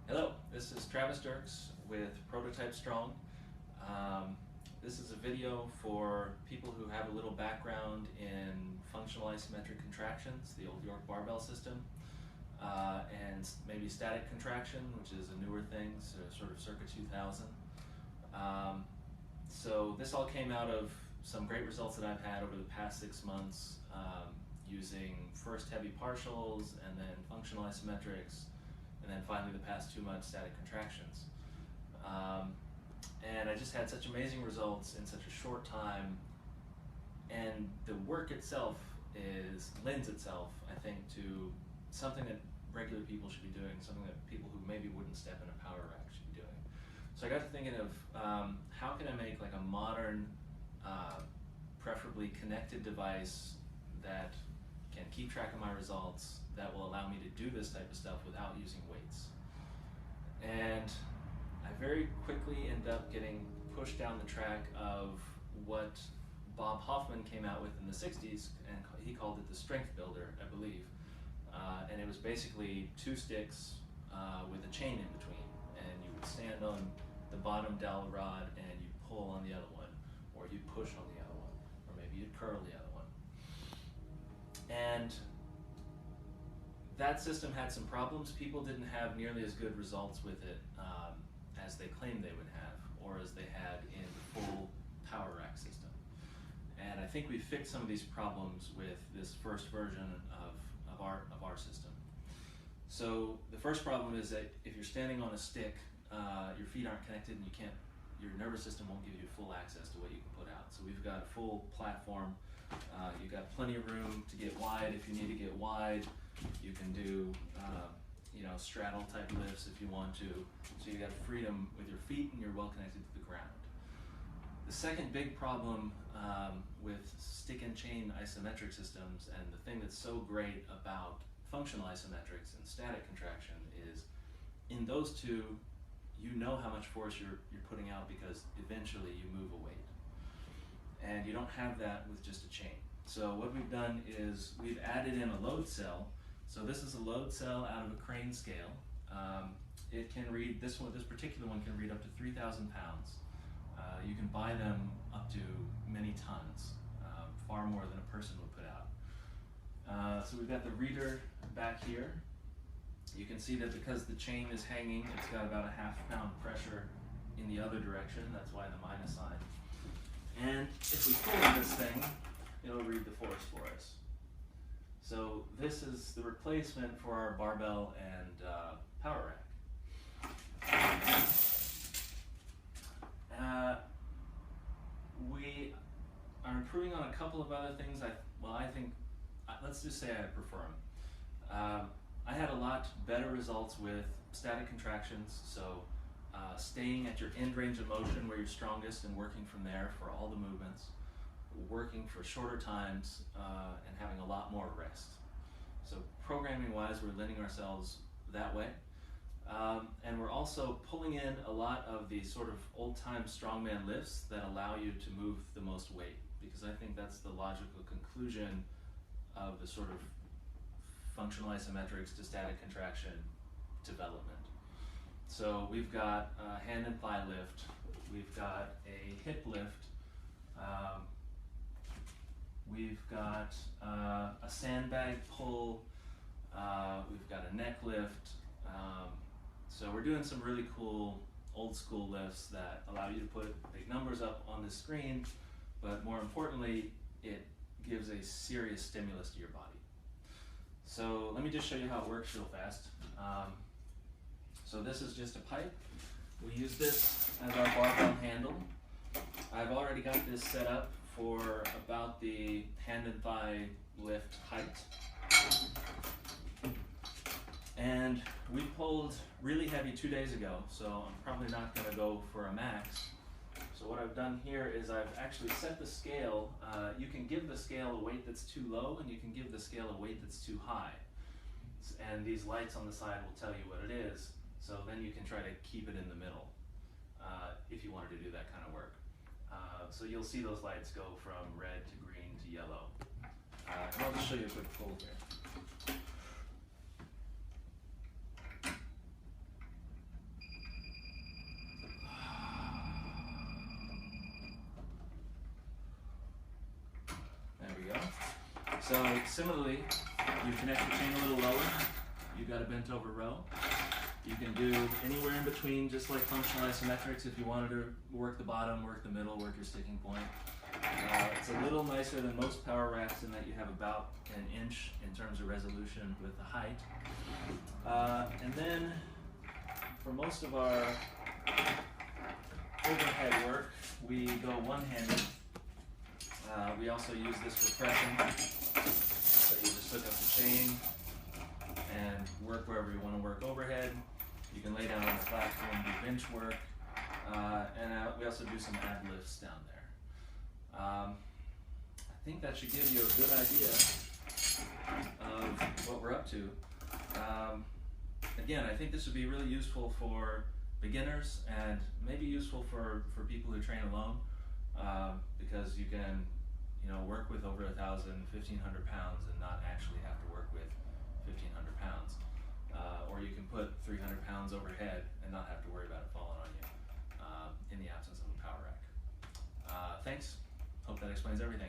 Hello, this is Travis Dirks with Prototype Strong. This is a video for people who have a little background in functional isometric contractions, the old York barbell system, and maybe static contraction, which is a newer thing, so sort of circa 2000. So this all came out of some great results that I've had over the past 6 months using first heavy partials and then functional isometrics, and then finally the past 2 months static contractions. And I just had such amazing results in such a short time, and the work itself lends itself, I think, to something that regular people should be doing, something that people who maybe wouldn't step in a power rack should be doing. So I got to thinking of how can I make like a modern, preferably connected device that can keep track of my results, that will allow me to do this type of stuff without using weights. And I very quickly end up getting pushed down the track of what Bob Hoffman came out with in the 60s, and he called it the strength builder, I believe. And it was basically 2 sticks with a chain in between, and you would stand on the bottom dowel rod and you pull on the other one, or you push on the other one, or maybe you'd curl the other one. And that system had some problems. People didn't have nearly as good results with it as they claimed they would have, or as they had in the full power rack system. And I think we fixed some of these problems with this first version of our system. So the first problem is that if you're standing on a stick, your feet aren't connected, and your nervous system won't give you full access to what you can put out. So we've got a full platform. You've got plenty of room to get wide if you need to get wide. You can do straddle type lifts if you want to. So you got freedom with your feet, and you're well connected to the ground. The second big problem with stick and chain isometric systems, and the thing that's so great about functional isometrics and static contraction, is in those two, you know how much force you're putting out because eventually you move a weight. And you don't have that with just a chain. So what we've done is we've added in a load cell. So this is a load cell out of a crane scale. It can read, this particular one can read up to 3,000 pounds. You can buy them up to many tons, far more than a person would put out. So we've got the reader back here. You can see that because the chain is hanging, it's got about a half-pound pressure in the other direction. That's why the minus sign. And if we pull on this thing, it'll read the force for us. So this is the replacement for our barbell and power rack. We are improving on a couple of other things. Let's just say I prefer them. I had a lot better results with static contractions, so staying at your end range of motion where you're strongest and working from there for all the movements, working for shorter times, and having a lot more rest. So programming wise, we're lending ourselves that way. And we're also pulling in a lot of the sort of old-time strongman lifts that allow you to move the most weight, because I think that's the logical conclusion of the sort of functional isometrics to static contraction development. So we've got a hand and thigh lift, we've got a hip lift, we've got a sandbag pull, we've got a neck lift. So we're doing some really cool old school lifts that allow you to put big numbers up on the screen, but more importantly, it gives a serious stimulus to your body. So let me just show you how it works real fast. So this is just a pipe. We use this as our barbell handle. I've already got this set up for about the hand and thigh lift height. And we pulled really heavy 2 days ago, so I'm probably not going to go for a max. So what I've done here is I've actually set the scale. You can give the scale a weight that's too low, and you can give the scale a weight that's too high. And these lights on the side will tell you what it is, so then you can try to keep it in the middle if you wanted to do that kind of work. So you'll see those lights go from red to green to yellow. And I'll just show you a quick pull here. So similarly, you connect your chain a little lower, you've got a bent over row. You can do anywhere in between, just like functional isometrics. If you wanted to work the bottom, work the middle, work your sticking point. It's a little nicer than most power racks in that you have about an inch in terms of resolution with the height. And then for most of our overhead work, we go one-handed. We also use this for pressing. So you just hook up the chain and work wherever you want to work overhead. You can lay down on the platform, do bench work, and we also do some ab lifts down there. I think that should give you a good idea of what we're up to. Again, I think this would be really useful for beginners and maybe useful for people who train alone, because you can work with over 1,000, 1,500 pounds and not actually have to work with 1,500 pounds. Or you can put 300 pounds overhead and not have to worry about it falling on you in the absence of a power rack. Thanks. Hope that explains everything.